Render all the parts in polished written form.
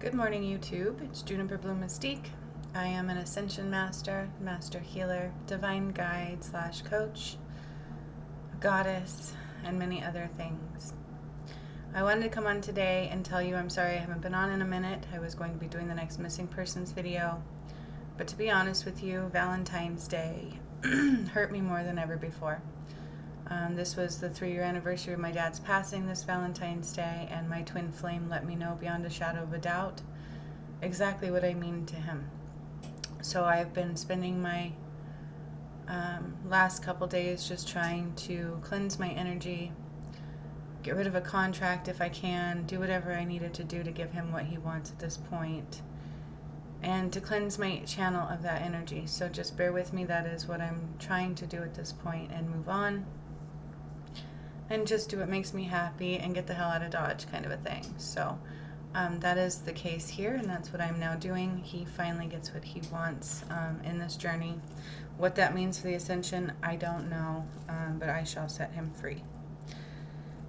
Good morning, YouTube. It's Juniper Bloom Mystique. I am an Ascension Master, Master Healer, Divine Guide / Coach, a Goddess, and many other things. I wanted to come on today and tell you I'm sorry I haven't been on in a minute. I was going to be doing the next missing persons video, but to be honest with you, Valentine's Day hurt me more than ever before. This was the 3-year anniversary of my dad's passing this Valentine's Day, and my twin flame let me know beyond a shadow of a doubt exactly what I mean to him. So I've been spending my last couple days just trying to cleanse my energy, get rid of a contract if I can, do whatever I needed to do to give him what he wants at this point, and to cleanse my channel of that energy. So just bear with me. That is what I'm trying to do at this point, and move on and just do what makes me happy and get the hell out of Dodge, kind of a thing. So that is the case here, and that's what I'm now doing. He finally gets what he wants in this journey. What that means for the ascension, I don't know, but I shall set him free,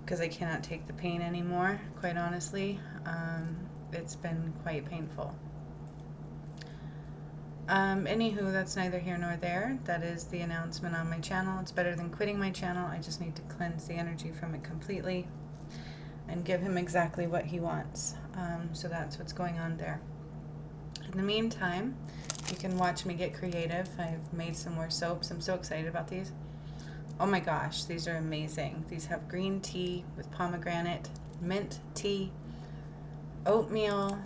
because I cannot take the pain anymore, quite honestly. It's been quite painful. Anywho, that's neither here nor there. That is the announcement on my channel. It's better than quitting my channel. I just need to cleanse the energy from it completely and give him exactly what he wants. So that's what's going on there. In the meantime, you can watch me get creative. I've made some more soaps. I'm so excited about these. Oh my gosh, these are amazing. These have green tea with pomegranate, mint tea, oatmeal,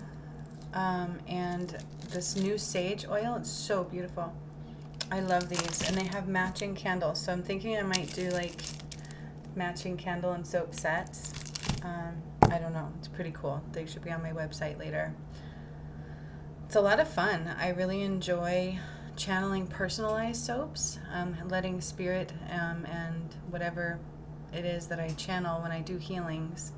and this new sage oil. It's so beautiful. I love these, and they have matching candles, so I'm thinking I might do like matching candle and soap sets. I don't know, it's pretty cool. They should be on my website later. It's a lot of fun. I really enjoy channeling personalized soaps, letting spirit and whatever it is that I channel when I do healings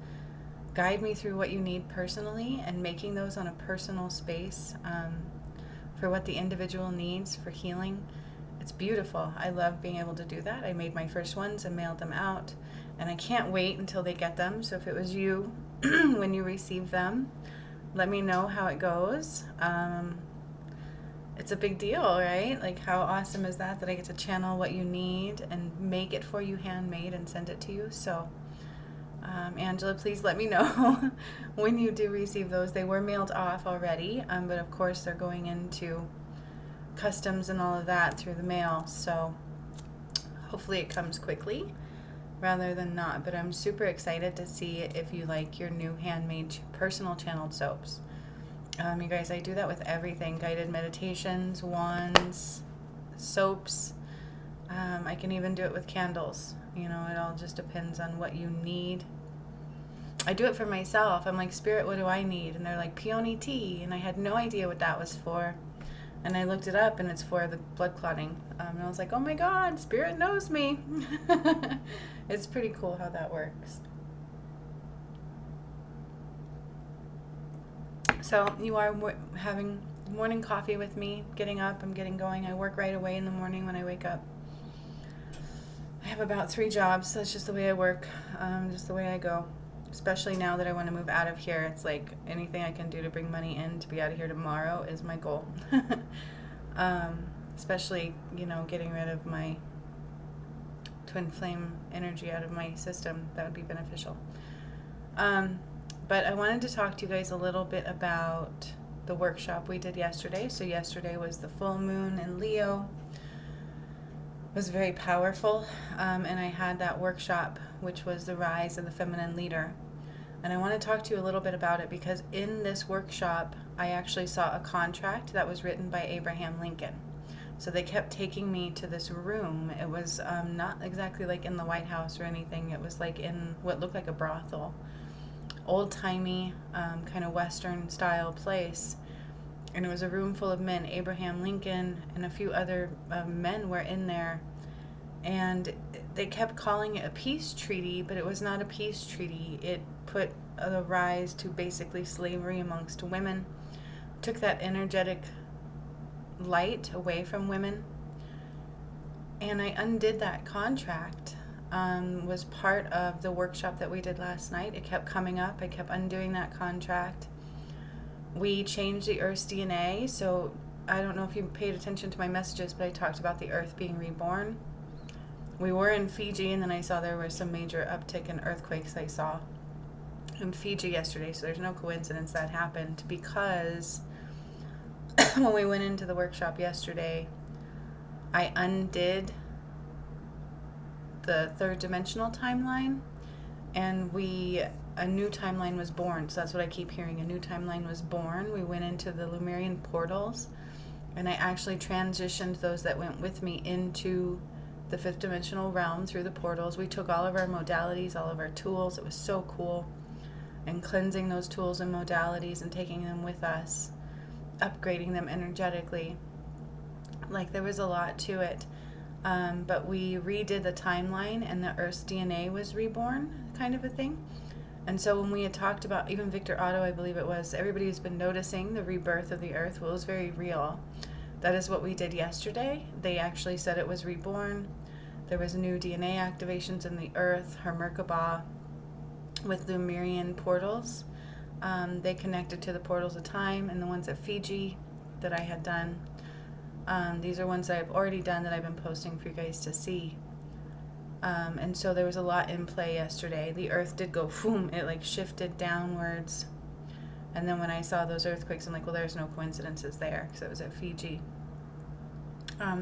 guide me through what you need personally, and making those on a personal space for what the individual needs for healing. It's beautiful. I love being able to do that. I made my first ones and mailed them out, and I can't wait until they get them. So if it was you, when you receive them, let me know how it goes. It's a big deal, right? Like, how awesome is that I get to channel what you need and make it for you, handmade, and send it to you. So Angela, please let me know when you do receive those. They were mailed off already, but of course they're going into customs and all of that through the mail, so hopefully it comes quickly rather than not. But I'm super excited to see if you like your new handmade personal channeled soaps. You guys, I do that with everything: guided meditations, wands, soaps. I can even do it with candles. You know, it all just depends on what you need. I do it for myself. I'm like, Spirit, what do I need? And they're like, peony tea. And I had no idea what that was for. And I looked it up, and it's for the blood clotting. And I was like, oh my God, Spirit knows me. It's pretty cool how that works. So you are having morning coffee with me, getting up, I'm getting going. I work right away in the morning when I wake up. I have about 3 jobs. That's just the way I work, just the way I go. Especially now that I want to move out of here. It's like anything I can do to bring money in to be out of here tomorrow is my goal. Especially, you know, getting rid of my twin flame energy out of my system. That would be beneficial. But I wanted to talk to you guys a little bit about the workshop we did yesterday. So yesterday was the full moon in Leo. It was very powerful, and I had that workshop, which was the rise of the feminine leader. And I want to talk to you a little bit about it, because in this workshop I actually saw a contract that was written by Abraham Lincoln. So they kept taking me to this room. It was not exactly like in the White House or anything. It was like in what looked like a brothel, old-timey kind of Western style place. And it was a room full of men. Abraham Lincoln and a few other men were in there. And they kept calling it a peace treaty, but it was not a peace treaty. It put a rise to basically slavery amongst women, took that energetic light away from women. And I undid that contract. Was part of the workshop that we did last night. It kept coming up. I kept undoing that contract. We changed the Earth's DNA. So I don't know if you paid attention to my messages, but I talked about the Earth being reborn. We were in Fiji, and then I saw there was some major uptick in earthquakes I saw in Fiji yesterday. So there's no coincidence that happened, because when we went into the workshop yesterday, I undid the third dimensional timeline, and a new timeline was born. So that's what I keep hearing. A new timeline was born. We went into the Lemurian portals, and I actually transitioned those that went with me into the fifth dimensional realm through the portals. We took all of our modalities, all of our tools. It was so cool. And cleansing those tools and modalities and taking them with us, upgrading them energetically. Like, there was a lot to it. But we redid the timeline, and the Earth's DNA was reborn, kind of a thing. And so when we had talked about, even Victor Otto, I believe it was, everybody's been noticing the rebirth of the Earth. Well, it was very real. That is what we did yesterday. They actually said it was reborn. There was new DNA activations in the Earth, her Merkaba, with Lemurian portals. They connected to the portals of time, and the ones at Fiji that I had done. These are ones that I've already done that I've been posting for you guys to see. And so there was a lot in play yesterday. The Earth did go boom, it like shifted downwards. And then when I saw those earthquakes, I'm like, well, there's no coincidences there, because it was at Fiji.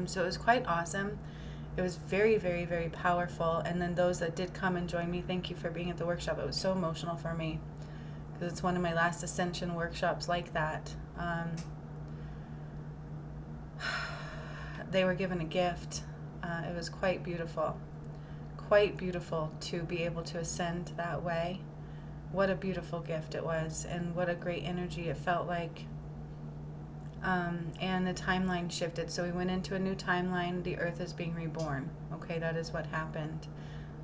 So it was quite awesome. It was very, very, very powerful. And then those that did come and join me, thank you for being at the workshop. It was so emotional for me, because it's one of my last ascension workshops like that. They were given a gift. It was quite beautiful to be able to ascend that way. What a beautiful gift it was, and what a great energy it felt like. And the timeline shifted. So we went into a new timeline. The Earth is being reborn. Okay, that is what happened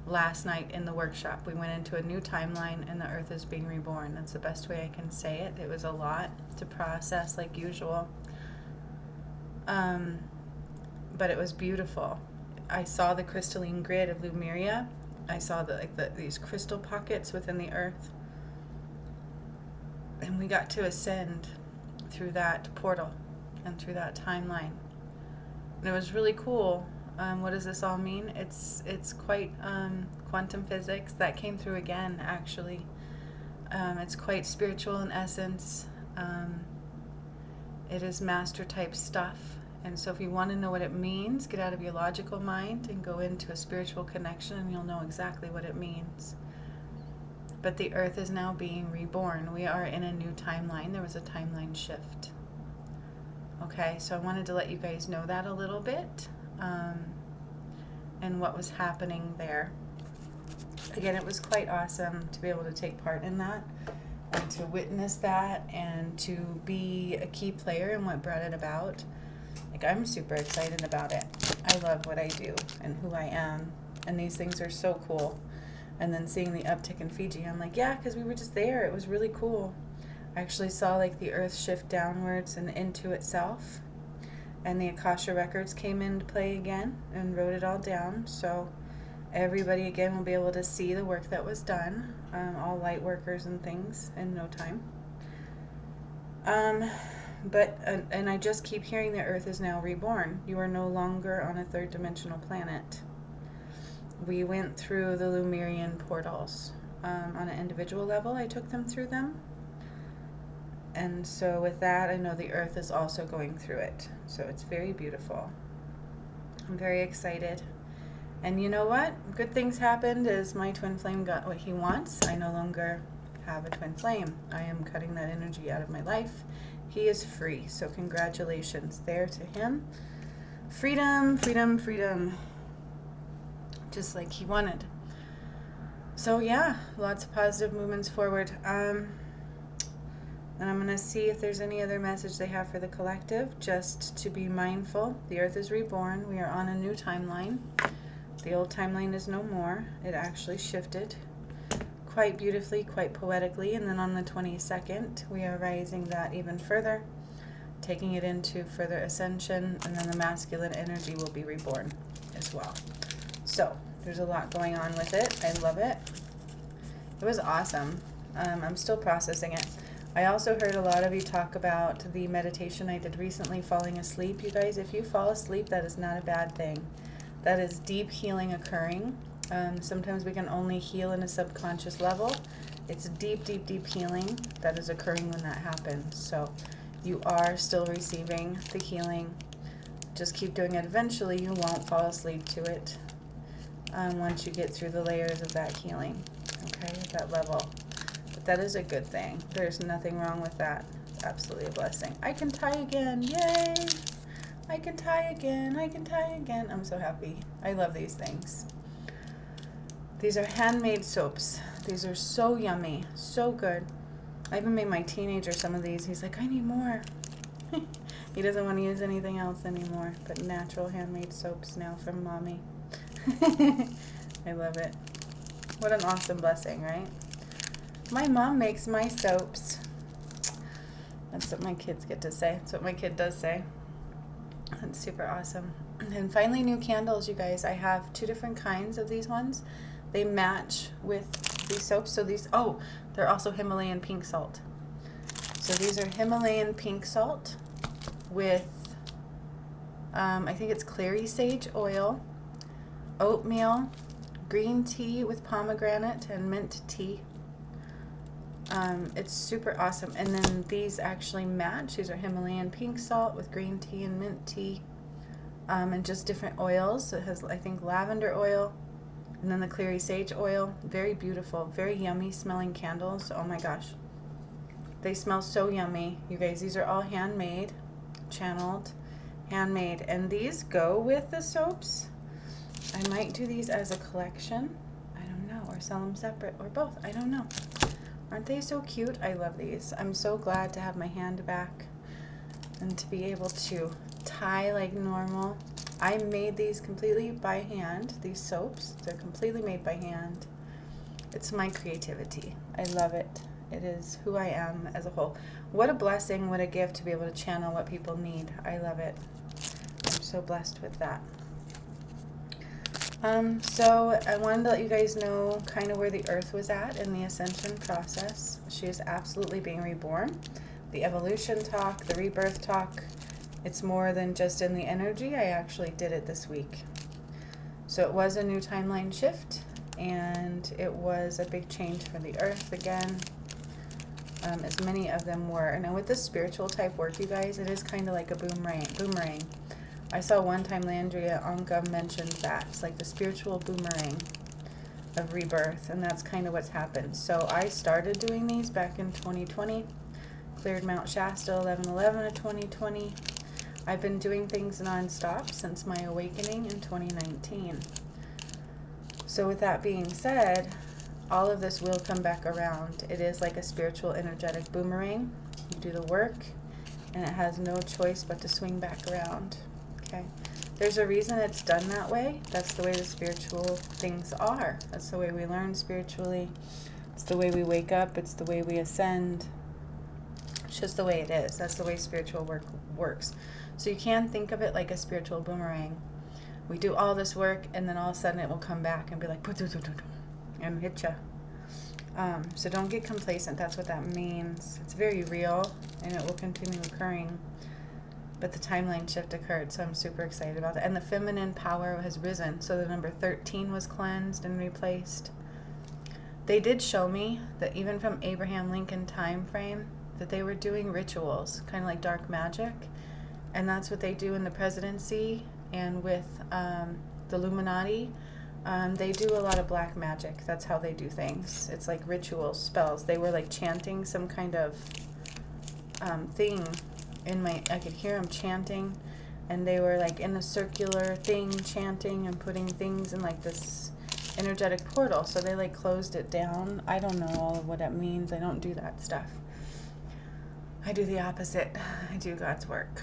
last night in the workshop. We went into a new timeline, and the Earth is being reborn. That's the best way I can say it. It was a lot to process, like usual. But it was beautiful. I saw the crystalline grid of Lemuria. I saw these crystal pockets within the Earth. And we got to ascend through that portal and through that timeline. And it was really cool. What does this all mean? It's quite quantum physics that came through again, actually. It's quite spiritual in essence. It is master type stuff. And so if you want to know what it means, get out of your logical mind and go into a spiritual connection, and you'll know exactly what it means. But the Earth is now being reborn. We are in a new timeline. There was a timeline shift. Okay, so I wanted to let you guys know that a little bit, and what was happening there. Again, it was quite awesome to be able to take part in that, and to witness that, and to be a key player in what brought it about. Like, I'm super excited about it. I love what I do and who I am, and these things are so cool. And then seeing the uptick in Fiji, I'm like, yeah, because we were just there. It was really cool. I actually saw like the Earth shift downwards and into itself, and the Akasha records came into play again and wrote it all down. So everybody again will be able to see the work that was done, all light workers and things, in no time. And I just keep hearing the Earth is now reborn. You are no longer on a third dimensional planet. We went through the Lemurian portals. On an individual level, I took them through them. And so with that, I know the Earth is also going through it. So it's very beautiful. I'm very excited. And you know what? Good things happened as my twin flame got what he wants. I no longer have a twin flame. I am cutting that energy out of my life. He is free. So congratulations there to him. Freedom, freedom, freedom. Just like he wanted. So yeah, lots of positive movements forward. And I'm going to see if there's any other message they have for the collective. Just to be mindful. The Earth is reborn. We are on a new timeline. The old timeline is no more. It actually shifted quite beautifully, quite poetically. And then on the 22nd, we are raising that even further, taking it into further ascension, and then the masculine energy will be reborn as well. So there's a lot going on with it. I love it. It was awesome. I'm still processing it. I also heard a lot of you talk about the meditation I did recently, falling asleep. You guys, if you fall asleep, that is not a bad thing. That is deep healing occurring. Sometimes we can only heal in a subconscious level. It's deep, deep, deep healing that is occurring when that happens. So you are still receiving the healing. Just keep doing it. Eventually you won't fall asleep to it once you get through the layers of that healing, okay, at that level. But that is a good thing. There's nothing wrong with that. It's absolutely a blessing. I can tie again. Yay! I can tie again. I can tie again. I'm so happy. I love these things. These are handmade soaps. These are so yummy, so good. I even made my teenager some of these. He's like, I need more. He doesn't want to use anything else anymore, but natural handmade soaps now from mommy. I love it. What an awesome blessing, right? My mom makes my soaps. That's what my kids get to say. That's what my kid does say. That's super awesome. And finally, new candles, you guys. I have 2 different kinds of these ones. They match with these soaps. So these, oh, they're also Himalayan pink salt. So these are Himalayan pink salt with, I think it's clary sage oil, oatmeal, green tea with pomegranate, and mint tea. It's super awesome. And then these actually match. These are Himalayan pink salt with green tea and mint tea, and just different oils. It has, I think, lavender oil, and then the clary sage oil. Very beautiful, very yummy smelling candles. Oh my gosh. They smell so yummy. You guys, these are all handmade, channeled, handmade. And these go with the soaps. I might do these as a collection. I don't know. Or sell them separate, or both. I don't know. Aren't they so cute? I love these. I'm so glad to have my hand back and to be able to tie like normal. I made these completely by hand, these soaps. They're completely made by hand. It's my creativity. I love it. It is who I am as a whole. What a blessing, what a gift to be able to channel what people need. I love it. I'm so blessed with that. So I wanted to let you guys know kind of where the earth was at in the ascension process. She is absolutely being reborn. The evolution talk, the rebirth talk, it's more than just in the energy. I actually did it this week. So it was a new timeline shift, and it was a big change for the earth again, as many of them were. Now with this spiritual type work, you guys, it is kind of like a boomerang. I saw one time Landria Ongum mentioned that. It's like the spiritual boomerang of rebirth, and that's kind of what's happened. So I started doing these back in 2020, cleared Mount Shasta 11/11 of 2020. I've been doing things nonstop since my awakening in 2019. So with that being said, all of this will come back around. It is like a spiritual energetic boomerang. You do the work, and it has no choice but to swing back around. Okay, there's a reason it's done that way. That's the way the spiritual things are. That's the way we learn spiritually. It's the way we wake up. It's the way we ascend. It's just the way it is. That's the way spiritual work works. So you can think of it like a spiritual boomerang. We do all this work, and then all of a sudden it will come back and be like, and hit you. So don't get complacent. That's what that means. It's very real, and it will continue occurring. But the timeline shift occurred, so I'm super excited about that. And the feminine power has risen. So the number 13 was cleansed and replaced. They did show me that even from Abraham Lincoln time frame, that they were doing rituals, kind of like dark magic. And that's what they do in the presidency and with the Illuminati. They do a lot of black magic. That's how they do things. It's like rituals, spells. They were like chanting some kind of thing. I could hear them chanting, and they were like in a circular thing chanting and putting things in like this energetic portal. So they like closed it down. I don't know all of what that means. I don't do that stuff. I do the opposite. I do God's work.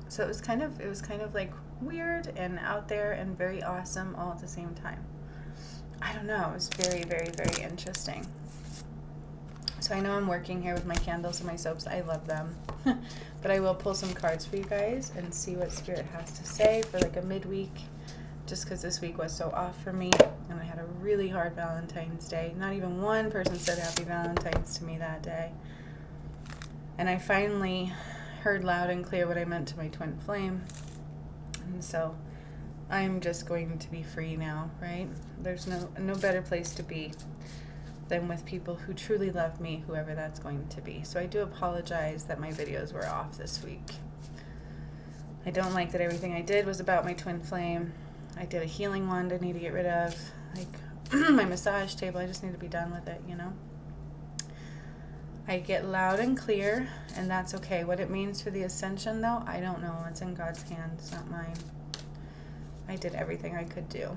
So it was kind of like weird and out there and very awesome all at the same time. I don't know. It was very, very, very interesting. So I know I'm working here with my candles and my soaps. I love them. But I will pull some cards for you guys and see what Spirit has to say for like a midweek, just because this week was so off for me and I had a really hard Valentine's Day. Not even one person said Happy Valentine's to me that day. And I finally heard loud and clear what I meant to my twin flame. And so I'm just going to be free now, right? There's no better place to be than with people who truly love me, whoever that's going to be. So I do apologize that my videos were off this week. I don't like that everything I did was about my twin flame. I did a healing wand I need to get rid of. Like my massage table, I just need to be done with it, you know? I get loud and clear, and that's okay. What it means for the ascension, though, I don't know. It's in God's hands, not mine. I did everything I could do.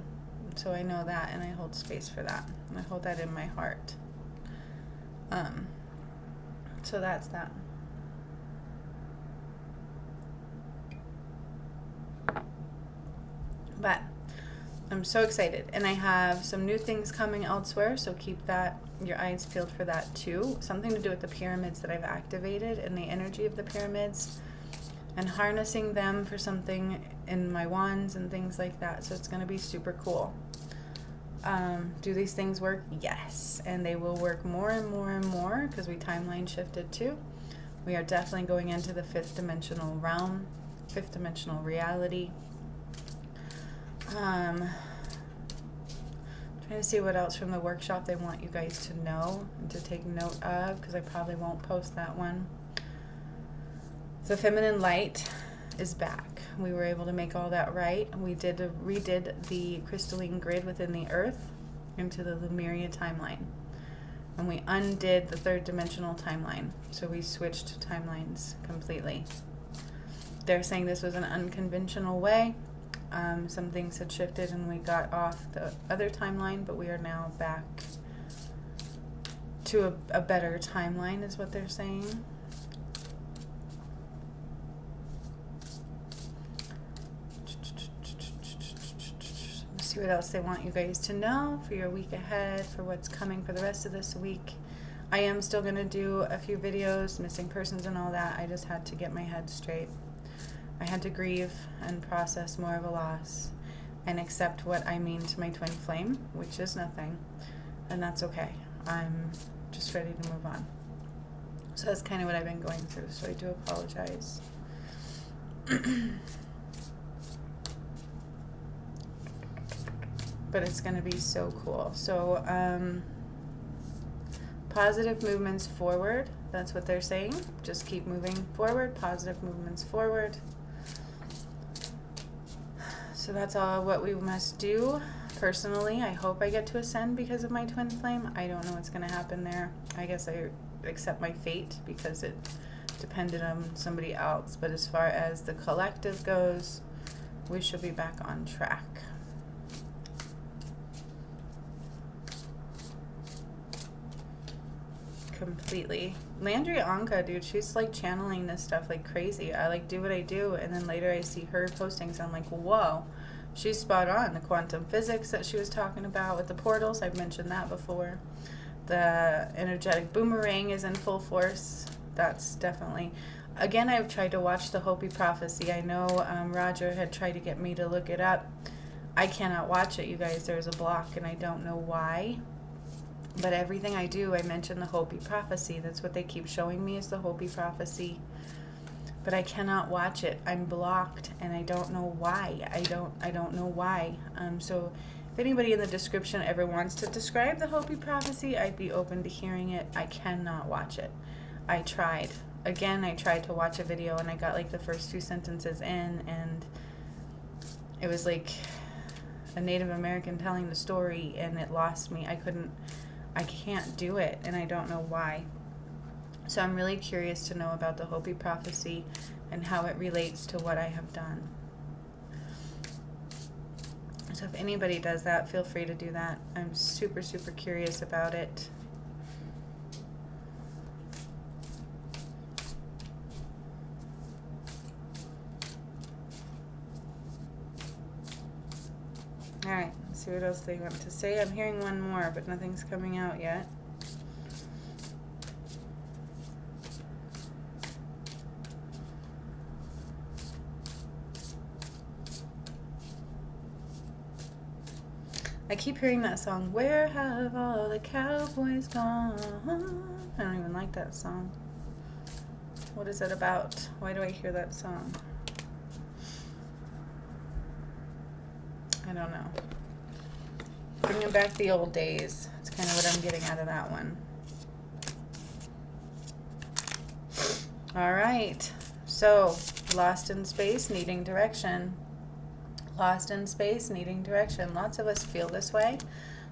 So I know that, and I hold space for that. I hold that in my heart. So that's that. But I'm so excited, and I have some new things coming elsewhere, so keep your eyes peeled for that too. Something to do with the pyramids that I've activated and the energy of the pyramids and harnessing them for something in my wands and things like that. So it's going to be super cool. Do these things work? Yes. And they will work more and more and more because we timeline shifted too. We are definitely going into the fifth dimensional realm, fifth dimensional reality. Trying to see what else from the workshop they want you guys to know and to take note of, because I probably won't post that one. The feminine light is back. We were able to make all that right. We redid the crystalline grid within the earth into the Lemuria timeline. And we undid the third dimensional timeline. So we switched timelines completely. They're saying this was an unconventional way. Some things had shifted and we got off the other timeline, but we are now back to a better timeline is what they're saying. Let's see what else they want you guys to know for your week ahead, for what's coming for the rest of this week. I am still going to do a few videos, missing persons and all that. I just had to get my head straight. I had to grieve and process more of a loss and accept what I mean to my twin flame, which is nothing, and that's okay. I'm just ready to move on. So that's kind of what I've been going through, so I do apologize. But it's going to be so cool. So positive movements forward, that's what they're saying. Just keep moving forward, positive movements forward. So that's all what we must do. Personally, I hope I get to ascend because of my twin flame. I don't know what's going to happen there. I guess I accept my fate because it depended on somebody else. But as far as the collective goes, we should be back on track. Completely. Landry Anka, dude, she's like channeling this stuff like crazy. I like do what I do, and then later I see her postings. I'm like, whoa, she's spot on. The quantum physics that she was talking about with the portals, I've mentioned that before. The energetic boomerang is in full force. That's definitely. Again, I've tried to watch the Hopi prophecy. I know Roger had tried to get me to look it up. I cannot watch it, you guys. There's a block, and I don't know why. But everything I do, I mention the Hopi prophecy. That's what they keep showing me is the Hopi prophecy. But I cannot watch it. I'm blocked, and I don't know why. I don't know why. So if anybody in the description ever wants to describe the Hopi prophecy, I'd be open to hearing it. I cannot watch it. I tried. Again, I tried to watch a video, and I got like the first 2 sentences in, and it was like a Native American telling the story, and it lost me. I can't do it, and I don't know why. So I'm really curious to know about the Hopi prophecy and how it relates to what I have done. So if anybody does that, feel free to do that. I'm super, super curious about it. All right, let's see what else they want to say. I'm hearing one more, but nothing's coming out yet. I keep hearing that song, Where Have All the Cowboys Gone? I don't even like that song. What is it about? Why do I hear that song? I don't know. Bringing back the old days. That's kind of what I'm getting out of that one. All right. So, lost in space, needing direction. Lost in space, needing direction. Lots of us feel this way.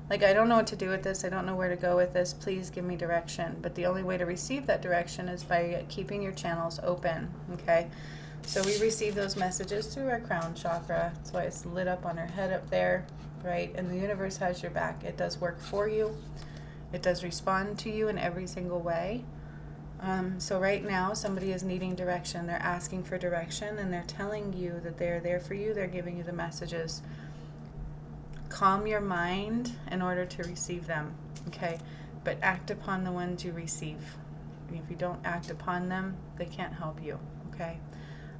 Like, I don't know what to do with this. I don't know where to go with this. Please give me direction. But the only way to receive that direction is by keeping your channels open, okay? So we receive those messages through our crown chakra. That's why it's lit up on our head up there, right? And the universe has your back. It does work for you. It does respond to you in every single way. So right now, somebody is needing direction. They're asking for direction, and they're telling you that they're there for you. They're giving you the messages. Calm your mind in order to receive them, okay? But act upon the ones you receive. And if you don't act upon them, they can't help you, okay?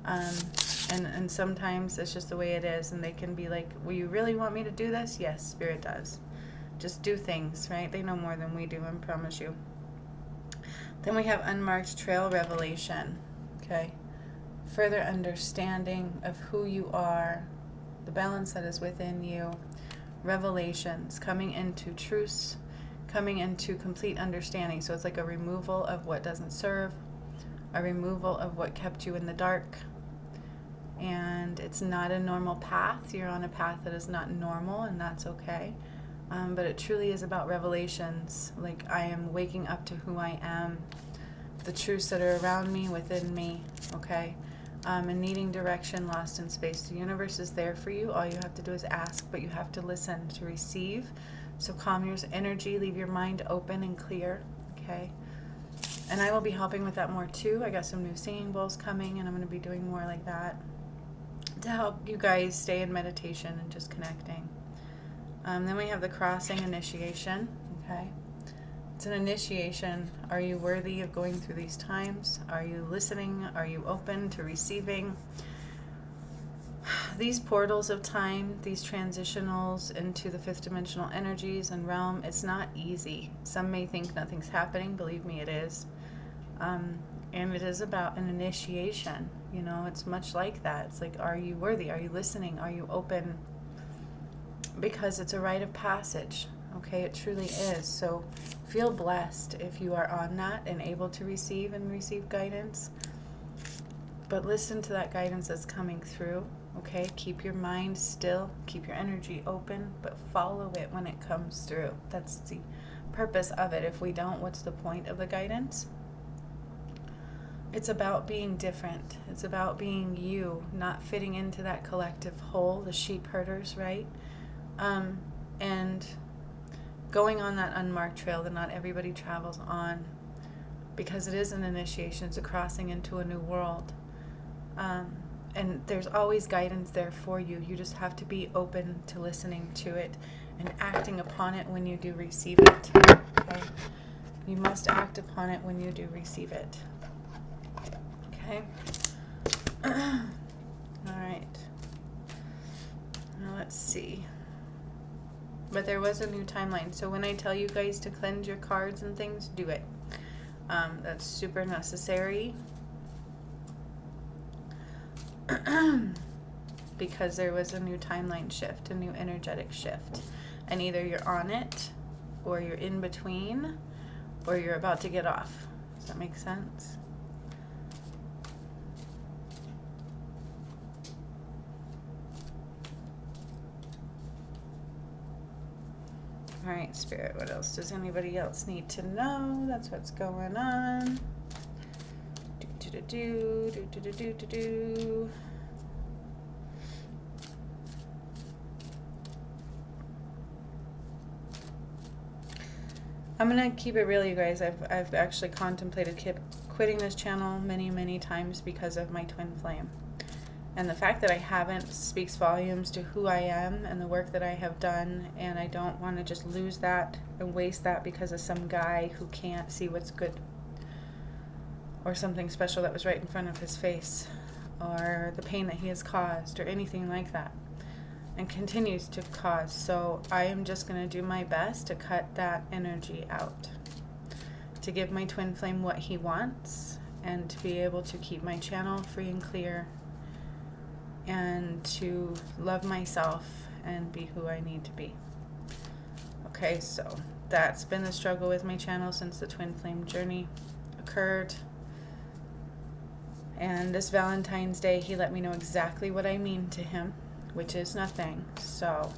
And sometimes it's just the way it is, and they can be like, will you really want me to do this? Yes, Spirit does. Just do things, right? They know more than we do, I promise you. Then we have unmarked trail revelation, okay? Further understanding of who you are, the balance that is within you, revelations, coming into truths, coming into complete understanding. So it's like a removal of what doesn't serve, a removal of what kept you in the dark. And it's not a normal path. You're on a path that is not normal, and that's okay. But it truly is about revelations. Like, I am waking up to who I am, the truths that are around me, within me, okay? And needing direction, lost in space. The universe is there for you. All you have to do is ask, but you have to listen to receive. So calm your energy, leave your mind open and clear, okay? And I will be helping with that more too. I got some new singing bowls coming, and I'm going to be doing more like that to help you guys stay in meditation and just connecting. Then we have the crossing initiation, okay? It's an initiation. Are you worthy of going through these times? Are you listening? Are you open to receiving? These portals of time, these transitionals into the fifth dimensional energies and realm, it's not easy. Some may think nothing's happening. Believe me, it is. And it is about an initiation. You know, it's much like that. It's like, are you worthy? Are you listening? Are you open? Because it's a rite of passage, okay? It truly is. So feel blessed if you are on that and able to receive guidance. But listen to that guidance that's coming through, okay? Keep your mind still, keep your energy open, but follow it when it comes through. That's the purpose of it. If we don't, what's the point of the guidance? It's about being different. It's about being you, not fitting into that collective whole, the sheep herders, right? And going on that unmarked trail that not everybody travels on, because it is an initiation. It's a crossing into a new world. And there's always guidance there for you. You just have to be open to listening to it and acting upon it when you do receive it. Okay? You must act upon it when you do receive it. Okay? All right. Now let's see. But there was a new timeline. So when I tell you guys to cleanse your cards and things, do it. That's super necessary. Because there was a new timeline shift, a new energetic shift. And either you're on it, or you're in between, or you're about to get off. Does that make sense? All right, Spirit, what else does anybody else need to know? That's what's going on. I'm going to keep it real, you guys. I've actually contemplated quitting this channel many times because of my twin flame. And the fact that I haven't speaks volumes to who I am and the work that I have done, and I don't want to just lose that and waste that because of some guy who can't see what's good or something special that was right in front of his face or the pain that he has caused or anything like that. and continues to cause. So I am just going to do my best to cut that energy out, to give my twin flame what he wants, and to be able to keep my channel free and clear, and to love myself and be who I need to be. Okay, so that's been the struggle with my channel since the twin flame journey occurred. And this Valentine's Day, he let me know exactly what I mean to him, which is nothing. So,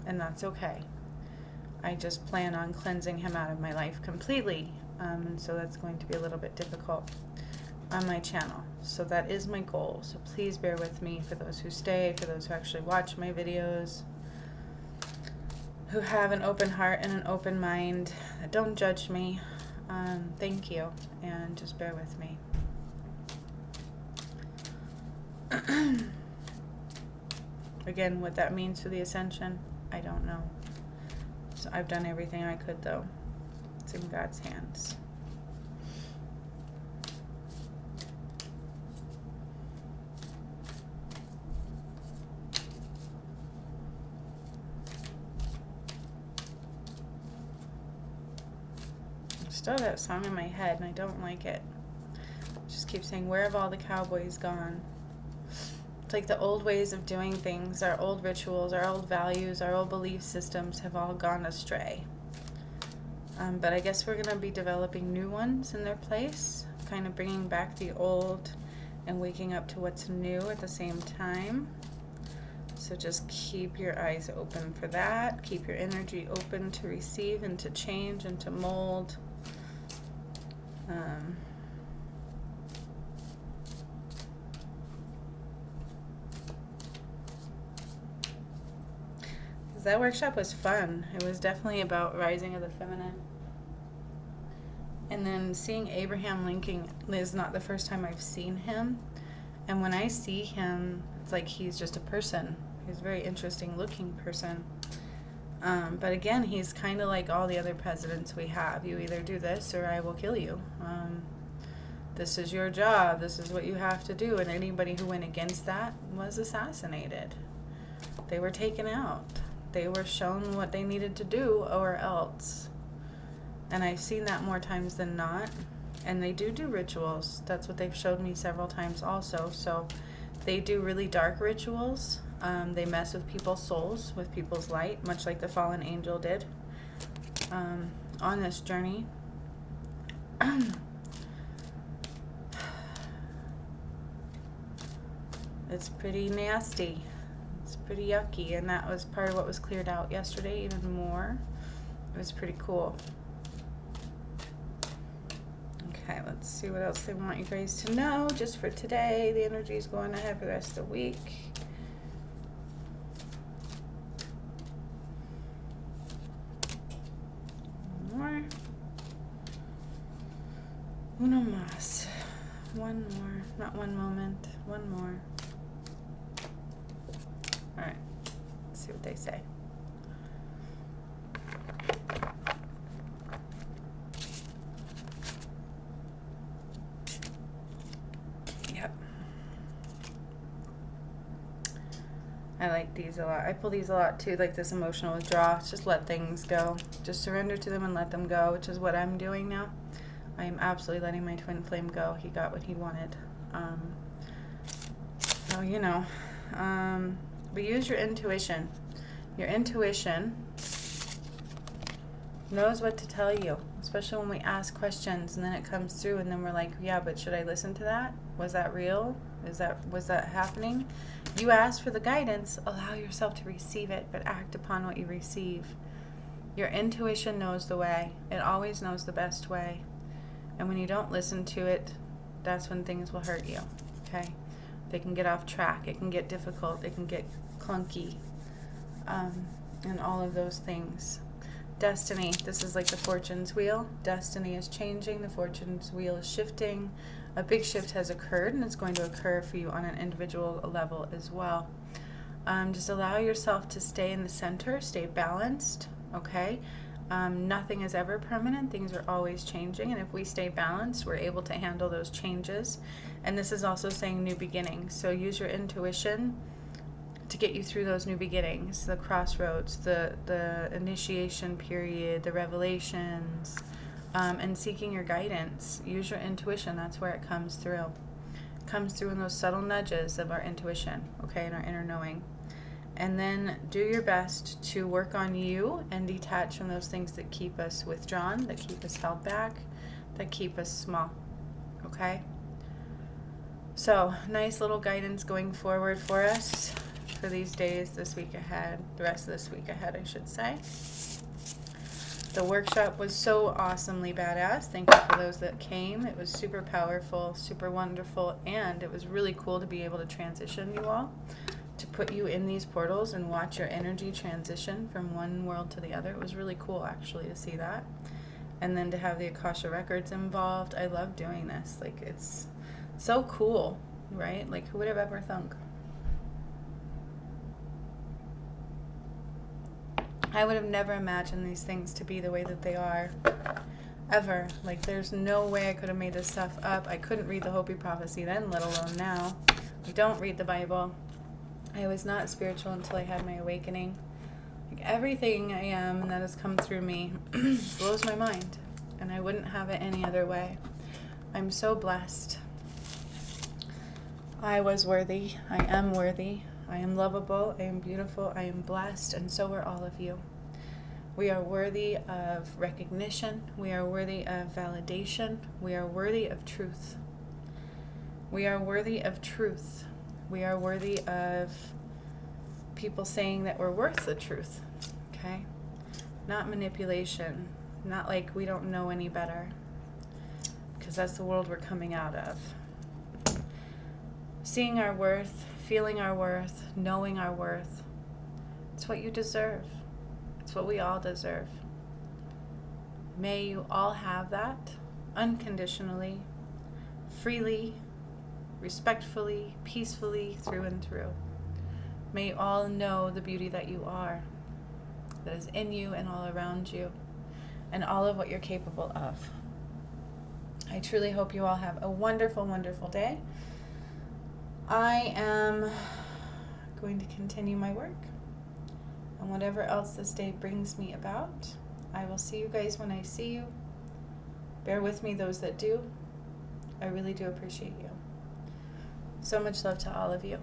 and that's okay. I just plan on cleansing him out of my life completely. And so that's going to be a little bit difficult on my channel. So that is my goal. So please bear with me, for those who stay, for those who actually watch my videos, who have an open heart and an open mind. Don't judge me. Thank you. And just bear with me. Again, what that means for the ascension, I don't know. So I've done everything I could, though. It's in God's hands. I still have that song in my head, and I don't like it. It just keeps saying, "Where have all the cowboys gone?" It's like the old ways of doing things, our old rituals, our old values, our old belief systems have all gone astray. But I guess we're going to be developing new ones in their place, kind of bringing back the old and waking up to what's new at the same time. So just keep your eyes open for that. Keep your energy open to receive and to change and to mold. That workshop was fun. It was definitely about rising of the feminine. And then seeing Abraham Lincoln is not the first time I've seen him. And when I see him, it's like he's just a person. He's a very interesting looking person. But again, he's kind of like all the other presidents we have. You either do this or I will kill you. This is your job. This is what you have to do. And anybody who went against that was assassinated. They were taken out. They were shown what they needed to do or else. And I've seen that more times than not. And they do rituals. That's what they've showed me several times also. So they do really dark rituals. They mess with people's souls, with people's light, much like the fallen angel did on this journey. It's pretty nasty. It's pretty yucky, and that was part of what was cleared out yesterday even more. It was pretty cool. Okay, let's see what else they want you guys to know just for today. The energy is going ahead for the rest of the week. One more. Uno más. One more. Not one moment. One more. All right, let's see what they say. Yep. I like these a lot. I pull these a lot too, like this emotional withdrawal. Just let things go. Just surrender to them and let them go, which is what I'm doing now. I am absolutely letting my twin flame go. He got what he wanted. So, you know, but use your intuition. Your intuition knows what to tell you, especially when we ask questions and then it comes through and then we're like, yeah, but should I listen to that? Was that real? Was that happening? You ask for the guidance, allow yourself to receive it, but act upon what you receive. Your intuition knows the way. It always knows the best way. And when you don't listen to it, that's when things will hurt you, okay? They can get off track. It can get difficult. It can get clunky. And all of those things. Destiny. This is like the fortune's wheel. Destiny is changing. The fortune's wheel is shifting. A big shift has occurred, and it's going to occur for you on an individual level as well. Just allow yourself to stay in the center. Stay balanced, okay? Nothing is ever permanent. Things are always changing, and if we stay balanced, we're able to handle those changes. And this is also saying new beginnings. So use your intuition to get you through those new beginnings, the crossroads, the initiation period, the revelations, and seeking your guidance. Use your intuition. That's where it comes through. It comes through in those subtle nudges of our intuition, okay, and our inner knowing. And then do your best to work on you and detach from those things that keep us withdrawn, that keep us held back, that keep us small, okay? So, nice little guidance going forward for us for these days, this week ahead, the rest of this week ahead, I should say. The workshop was so awesomely badass. Thank you for those that came. It was super powerful, super wonderful, and it was really cool to be able to transition you all, to put you in these portals and watch your energy transition from one world to the other. It was really cool, actually, to see that. And then to have the Akasha Records involved. I love doing this. Like, it's so cool, right? Like, who would have ever thunk? I would have never imagined these things to be the way that they are, ever. Like, there's no way I could have made this stuff up. I couldn't read the Hopi prophecy then, let alone now. I don't read the Bible. I was not spiritual until I had my awakening. Like, everything I am and that has come through me blows my mind, and I wouldn't have it any other way. I'm so blessed. I was worthy. I am worthy. I am lovable, I am beautiful, I am blessed, and so are all of you. We are worthy of recognition. We are worthy of validation. We are worthy of truth. We are worthy of truth. We are worthy of people saying that we're worth the truth, okay? Not manipulation. Not like we don't know any better, because that's the world we're coming out of. Seeing our worth, feeling our worth, knowing our worth. It's what you deserve. It's what we all deserve. May you all have that unconditionally, freely, respectfully, peacefully, through and through. May you all know the beauty that you are, that is in you and all around you, and all of what you're capable of. I truly hope you all have a wonderful, wonderful day. I am going to continue my work, and whatever else this day brings me about, I will see you guys when I see you. Bear with me, those that do. I really do appreciate you. So much love to all of you.